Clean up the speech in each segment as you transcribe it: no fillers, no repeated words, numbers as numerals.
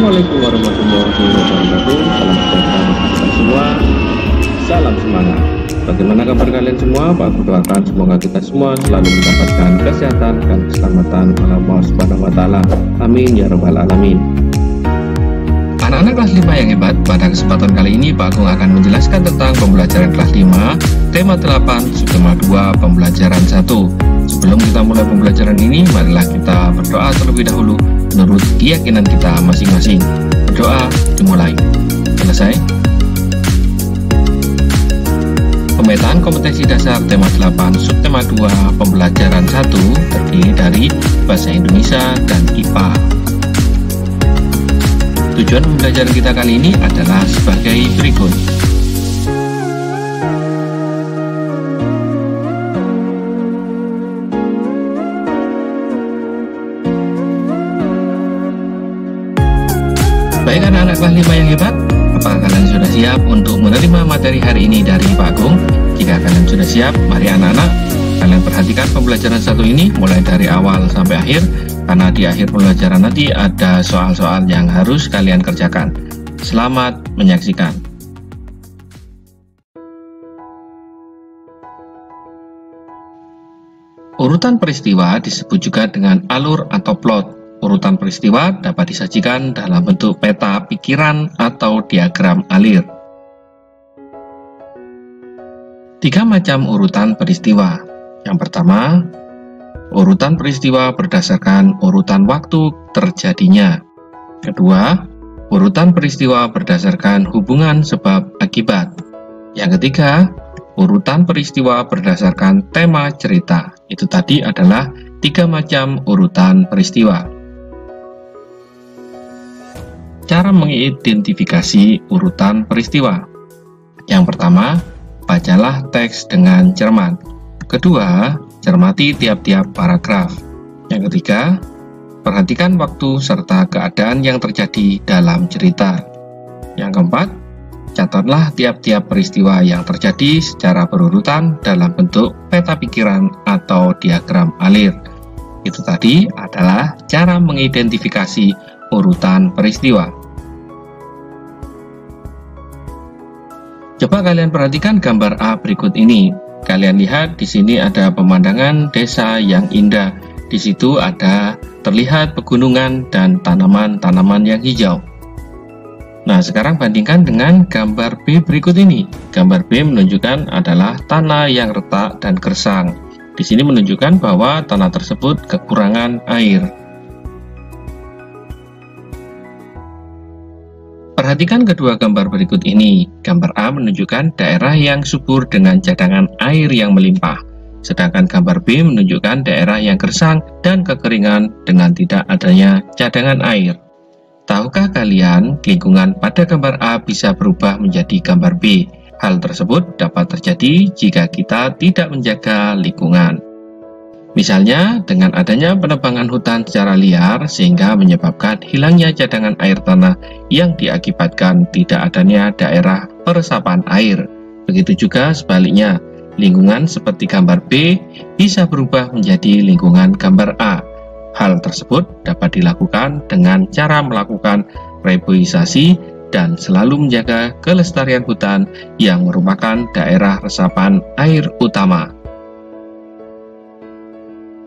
Assalamualaikum warahmatullahi wabarakatuh. Salam sejahtera untuk kita semua. Salam semangat. Bagaimana kabar kalian semua? Pak Guru doakan semoga kita semua selalu mendapatkan kesehatan dan keselamatan Allah Subhanahu wa taala. Amin ya rabbal alamin. Anak-anak kelas 5 yang hebat, pada kesempatan kali ini Pak Agung akan menjelaskan tentang pembelajaran kelas 5, tema 8, subtema 2, pembelajaran 1. Sebelum kita mulai pembelajaran ini, marilah kita berdoa terlebih dahulu menurut keyakinan kita masing-masing. Berdoa dimulai. Selesai. Pemetaan kompetensi dasar tema 8, subtema 2, pembelajaran 1 terdiri dari Bahasa Indonesia dan IPA. Tujuan pembelajaran kita kali ini adalah sebagai berikut. Baik anak-anak kelas 5 yang hebat, apakah kalian sudah siap untuk menerima materi hari ini dari Pak Agung? Jika kalian sudah siap, mari anak-anak, kalian perhatikan pembelajaran satu ini mulai dari awal sampai akhir, karena di akhir pembelajaran nanti ada soal-soal yang harus kalian kerjakan. Selamat menyaksikan. Urutan peristiwa disebut juga dengan alur atau plot. Urutan peristiwa dapat disajikan dalam bentuk peta pikiran atau diagram alir. 3 macam urutan peristiwa. Yang pertama, urutan peristiwa berdasarkan urutan waktu terjadinya. Kedua, urutan peristiwa berdasarkan hubungan sebab akibat. Yang ketiga, urutan peristiwa berdasarkan tema cerita. Itu tadi adalah 3 macam urutan peristiwa. Cara mengidentifikasi urutan peristiwa. Yang pertama, bacalah teks dengan cermat. Kedua, cermati tiap-tiap paragraf. Yang ketiga, perhatikan waktu serta keadaan yang terjadi dalam cerita. Yang keempat, catatlah tiap-tiap peristiwa yang terjadi secara berurutan dalam bentuk peta pikiran atau diagram alir. Itu tadi adalah cara mengidentifikasi urutan peristiwa. Coba kalian perhatikan gambar A berikut ini. Kalian lihat di sini ada pemandangan desa yang indah. Di situ ada terlihat pegunungan dan tanaman-tanaman yang hijau. Nah, sekarang bandingkan dengan gambar B berikut ini. Gambar B menunjukkan adalah tanah yang retak dan gersang. Di sini menunjukkan bahwa tanah tersebut kekurangan air. Perhatikan kedua gambar berikut ini. Gambar A menunjukkan daerah yang subur dengan cadangan air yang melimpah. Sedangkan gambar B menunjukkan daerah yang gersang dan kekeringan dengan tidak adanya cadangan air. Tahukah kalian, lingkungan pada gambar A bisa berubah menjadi gambar B? Hal tersebut dapat terjadi jika kita tidak menjaga lingkungan. Misalnya, dengan adanya penebangan hutan secara liar sehingga menyebabkan hilangnya cadangan air tanah yang diakibatkan tidak adanya daerah peresapan air. Begitu juga sebaliknya, lingkungan seperti gambar B bisa berubah menjadi lingkungan gambar A. Hal tersebut dapat dilakukan dengan cara melakukan reboisasi dan selalu menjaga kelestarian hutan yang merupakan daerah resapan air utama.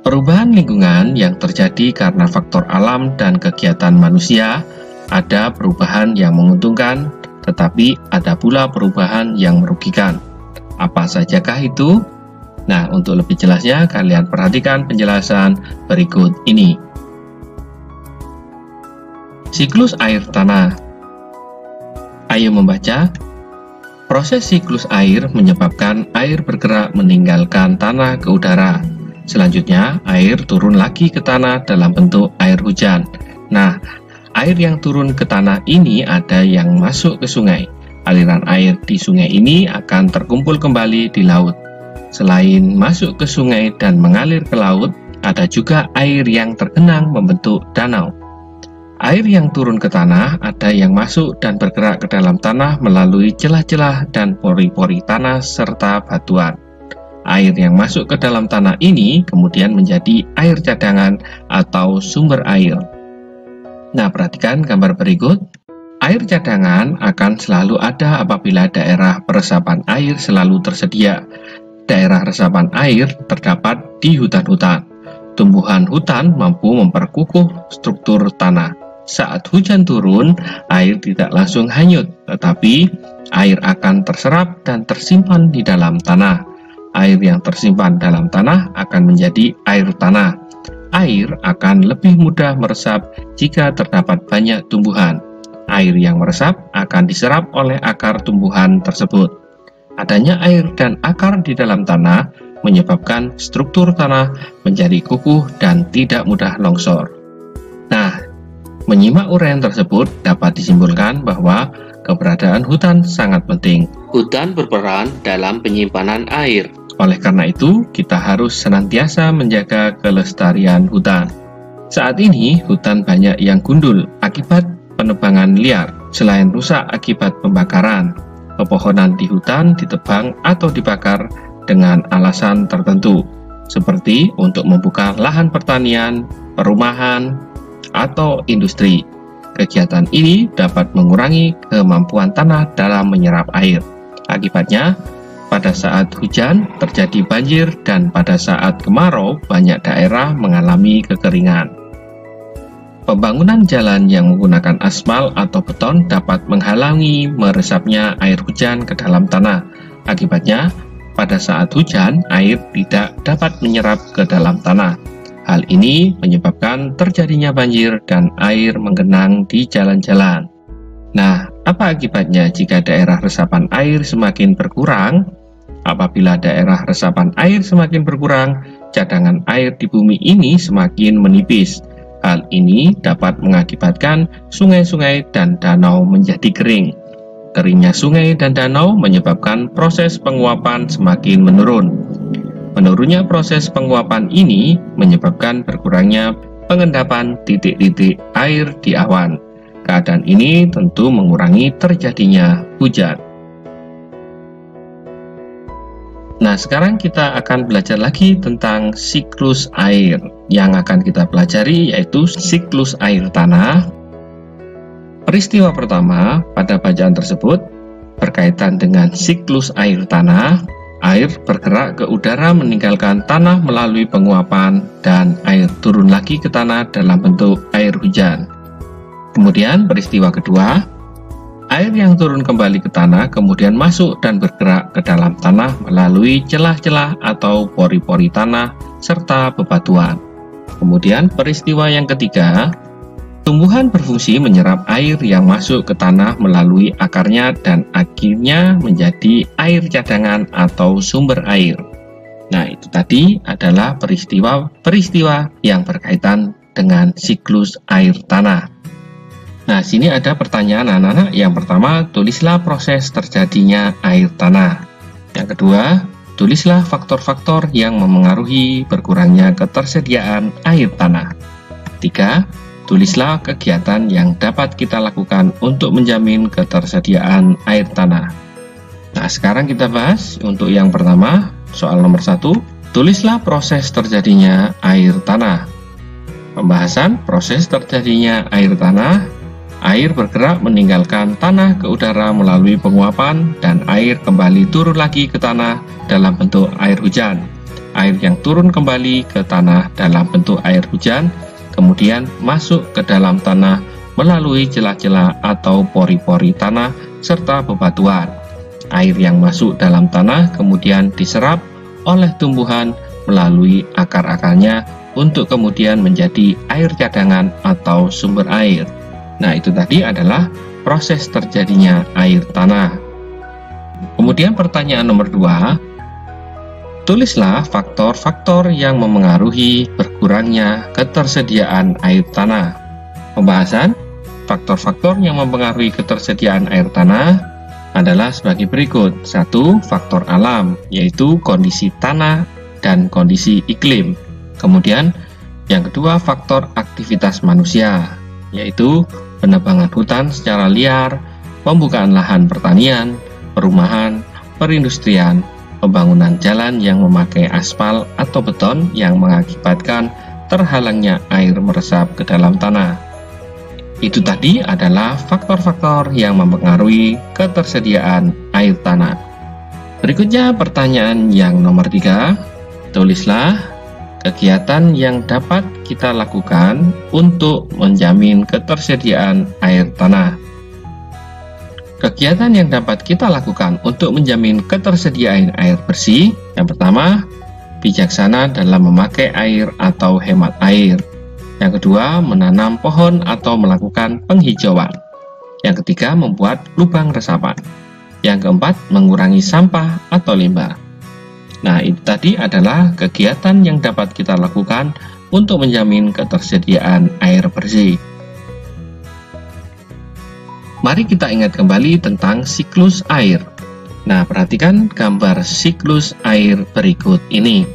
Perubahan lingkungan yang terjadi karena faktor alam dan kegiatan manusia, ada perubahan yang menguntungkan, tetapi ada pula perubahan yang merugikan. Apa sajakah itu? Nah, untuk lebih jelasnya, kalian perhatikan penjelasan berikut ini. Siklus air tanah. Ayo membaca. Proses siklus air menyebabkan air bergerak meninggalkan tanah ke udara. Selanjutnya, air turun lagi ke tanah dalam bentuk air hujan. Nah, air yang turun ke tanah ini ada yang masuk ke sungai. Aliran air di sungai ini akan terkumpul kembali di laut. Selain masuk ke sungai dan mengalir ke laut, ada juga air yang tergenang membentuk danau. Air yang turun ke tanah ada yang masuk dan bergerak ke dalam tanah melalui celah-celah dan pori-pori tanah serta batuan. Air yang masuk ke dalam tanah ini kemudian menjadi air cadangan atau sumber air. Nah, perhatikan gambar berikut. Air cadangan akan selalu ada apabila daerah peresapan air selalu tersedia. Daerah resapan air terdapat di hutan-hutan. Tumbuhan hutan mampu memperkukuh struktur tanah. Saat hujan turun, air tidak langsung hanyut, tetapi air akan terserap dan tersimpan di dalam tanah. Air yang tersimpan dalam tanah akan menjadi air tanah. Air akan lebih mudah meresap jika terdapat banyak tumbuhan. Air yang meresap akan diserap oleh akar tumbuhan tersebut. Adanya air dan akar di dalam tanah menyebabkan struktur tanah menjadi kukuh dan tidak mudah longsor. Nah, menyimak uraian tersebut dapat disimpulkan bahwa keberadaan hutan sangat penting. Hutan berperan dalam penyimpanan air. Oleh karena itu, kita harus senantiasa menjaga kelestarian hutan. Saat ini, hutan banyak yang gundul akibat penebangan liar. Selain rusak akibat pembakaran, pepohonan di hutan ditebang atau dibakar dengan alasan tertentu, seperti untuk membuka lahan pertanian, perumahan, atau industri. Kegiatan ini dapat mengurangi kemampuan tanah dalam menyerap air. Akibatnya, pada saat hujan terjadi banjir dan pada saat kemarau banyak daerah mengalami kekeringan. Pembangunan jalan yang menggunakan aspal atau beton dapat menghalangi meresapnya air hujan ke dalam tanah. Akibatnya, pada saat hujan, air tidak dapat menyerap ke dalam tanah. Hal ini menyebabkan terjadinya banjir dan air menggenang di jalan-jalan. Nah, apa akibatnya jika daerah resapan air semakin berkurang? Apabila daerah resapan air semakin berkurang, cadangan air di bumi ini semakin menipis. Hal ini dapat mengakibatkan sungai-sungai dan danau menjadi kering. Keringnya sungai dan danau menyebabkan proses penguapan semakin menurun. Menurunnya proses penguapan ini menyebabkan berkurangnya pengendapan titik-titik air di awan. Keadaan ini tentu mengurangi terjadinya hujan. Nah, sekarang kita akan belajar lagi tentang siklus air. Yang akan kita pelajari yaitu siklus air tanah. Peristiwa pertama pada bacaan tersebut berkaitan dengan siklus air tanah. Air bergerak ke udara meninggalkan tanah melalui penguapan dan air turun lagi ke tanah dalam bentuk air hujan. Kemudian peristiwa kedua, air yang turun kembali ke tanah kemudian masuk dan bergerak ke dalam tanah melalui celah-celah atau pori-pori tanah serta bebatuan. Kemudian peristiwa yang ketiga, tumbuhan berfungsi menyerap air yang masuk ke tanah melalui akarnya dan akhirnya menjadi air cadangan atau sumber air. Nah, itu tadi adalah peristiwa yang berkaitan dengan siklus air tanah. Nah, sini ada pertanyaan anak-anak. Yang pertama, tulislah proses terjadinya air tanah. Yang kedua, tulislah faktor-faktor yang memengaruhi berkurangnya ketersediaan air tanah. 3. Tulislah kegiatan yang dapat kita lakukan untuk menjamin ketersediaan air tanah. Nah, sekarang kita bahas untuk yang pertama, soal nomor 1. Tulislah proses terjadinya air tanah. Pembahasan proses terjadinya air tanah. Air bergerak meninggalkan tanah ke udara melalui penguapan dan air kembali turun lagi ke tanah dalam bentuk air hujan. Air yang turun kembali ke tanah dalam bentuk air hujan kemudian masuk ke dalam tanah melalui celah-celah atau pori-pori tanah serta bebatuan. Air yang masuk dalam tanah kemudian diserap oleh tumbuhan melalui akar-akarnya untuk kemudian menjadi air cadangan atau sumber air. Nah, itu tadi adalah proses terjadinya air tanah. Kemudian pertanyaan nomor 2, tulislah faktor-faktor yang memengaruhi berkurangnya ketersediaan air tanah. Pembahasan faktor-faktor yang mempengaruhi ketersediaan air tanah adalah sebagai berikut. 1. Faktor alam, yaitu kondisi tanah dan kondisi iklim. Kemudian yang kedua, faktor aktivitas manusia, yaitu penebangan hutan secara liar, pembukaan lahan pertanian, perumahan, perindustrian, pembangunan jalan yang memakai aspal atau beton yang mengakibatkan terhalangnya air meresap ke dalam tanah. Itu tadi adalah faktor-faktor yang mempengaruhi ketersediaan air tanah. Berikutnya pertanyaan yang nomor 3. Tulislah kegiatan yang dapat kita lakukan untuk menjamin ketersediaan air tanah. Kegiatan yang dapat kita lakukan untuk menjamin ketersediaan air bersih. Yang pertama, bijaksana dalam memakai air atau hemat air. Yang kedua, menanam pohon atau melakukan penghijauan. Yang ketiga, membuat lubang resapan. Yang keempat, mengurangi sampah atau limbah. Nah, itu tadi adalah kegiatan yang dapat kita lakukan untuk menjamin ketersediaan air bersih. Mari kita ingat kembali tentang siklus air. Nah, perhatikan gambar siklus air berikut ini.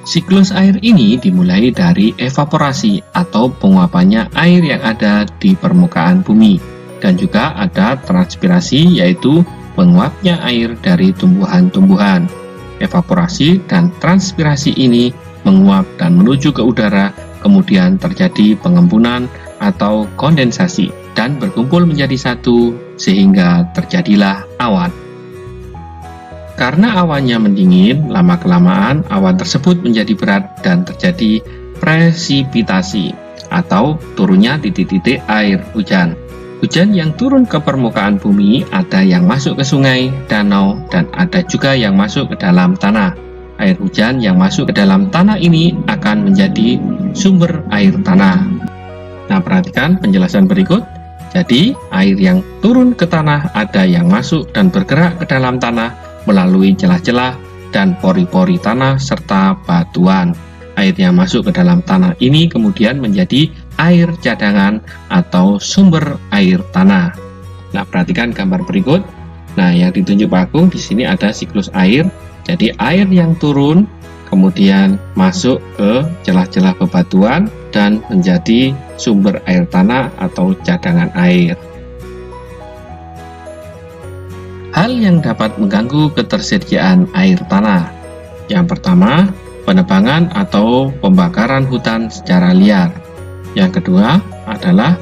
Siklus air ini dimulai dari evaporasi atau penguapannya air yang ada di permukaan bumi, dan juga ada transpirasi, yaitu menguapnya air dari tumbuhan-tumbuhan. Evaporasi dan transpirasi ini menguap dan menuju ke udara, kemudian terjadi pengembunan atau kondensasi dan berkumpul menjadi satu sehingga terjadilah awan. Karena awannya mendingin, lama-kelamaan awan tersebut menjadi berat dan terjadi presipitasi atau turunnya titik-titik air hujan. Hujan yang turun ke permukaan bumi ada yang masuk ke sungai, danau, dan ada juga yang masuk ke dalam tanah. Air hujan yang masuk ke dalam tanah ini akan menjadi sumber air tanah. Nah, perhatikan penjelasan berikut. Jadi, air yang turun ke tanah ada yang masuk dan bergerak ke dalam tanah melalui celah-celah dan pori-pori tanah serta batuan. Air yang masuk ke dalam tanah ini kemudian menjadi air cadangan atau sumber air tanah. Nah, perhatikan gambar berikut. Nah, yang ditunjuk Pak Agung di sini ada siklus air. Jadi, air yang turun kemudian masuk ke celah-celah bebatuan dan menjadi sumber air tanah atau cadangan air. Hal yang dapat mengganggu ketersediaan air tanah. Yang pertama, penebangan atau pembakaran hutan secara liar. Yang kedua adalah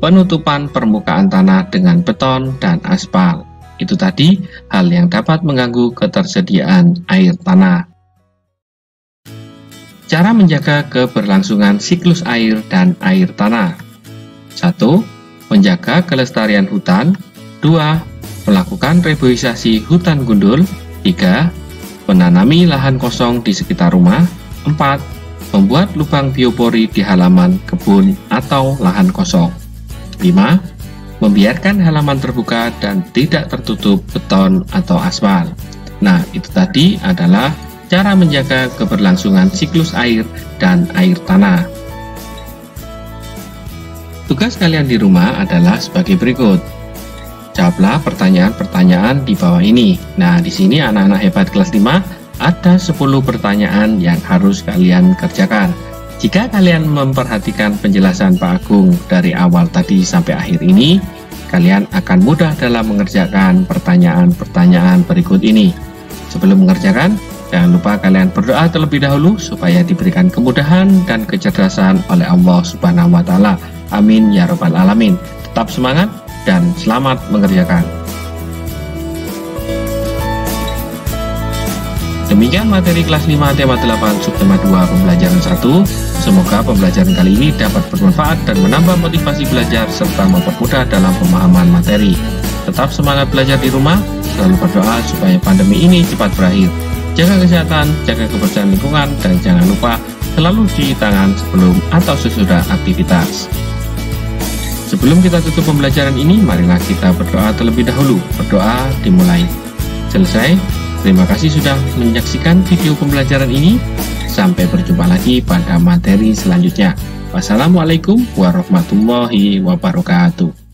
penutupan permukaan tanah dengan beton dan aspal. Itu tadi hal yang dapat mengganggu ketersediaan air tanah. Cara menjaga keberlangsungan siklus air dan air tanah. 1. Menjaga kelestarian hutan. 2. Melakukan reboisasi hutan gundul. 3. Menanami lahan kosong di sekitar rumah. 4. Membuat lubang biopori di halaman kebun atau lahan kosong. 5. Membiarkan halaman terbuka dan tidak tertutup beton atau aspal. Nah, itu tadi adalah cara menjaga keberlangsungan siklus air dan air tanah. Tugas kalian di rumah adalah sebagai berikut. Jawablah pertanyaan-pertanyaan di bawah ini. Nah, di sini anak-anak hebat kelas 5 ada 10 pertanyaan yang harus kalian kerjakan. Jika kalian memperhatikan penjelasan Pak Agung dari awal tadi sampai akhir ini, kalian akan mudah dalam mengerjakan pertanyaan-pertanyaan berikut ini. Sebelum mengerjakan, jangan lupa kalian berdoa terlebih dahulu supaya diberikan kemudahan dan kecerdasan oleh Allah Subhanahu wa Ta'ala. Amin ya Rabbal 'Alamin. Tetap semangat dan selamat mengerjakan. Demikian materi kelas 5 tema 8 subtema 2 pembelajaran 1. Semoga pembelajaran kali ini dapat bermanfaat dan menambah motivasi belajar serta mempermudah dalam pemahaman materi. Tetap semangat belajar di rumah, selalu berdoa supaya pandemi ini cepat berakhir. Jaga kesehatan, jaga kebersihan lingkungan, dan jangan lupa selalu cuci tangan sebelum atau sesudah aktivitas. Sebelum kita tutup pembelajaran ini, marilah kita berdoa terlebih dahulu. Berdoa dimulai. Selesai. Terima kasih sudah menyaksikan video pembelajaran ini. Sampai berjumpa lagi pada materi selanjutnya. Wassalamualaikum warahmatullahi wabarakatuh.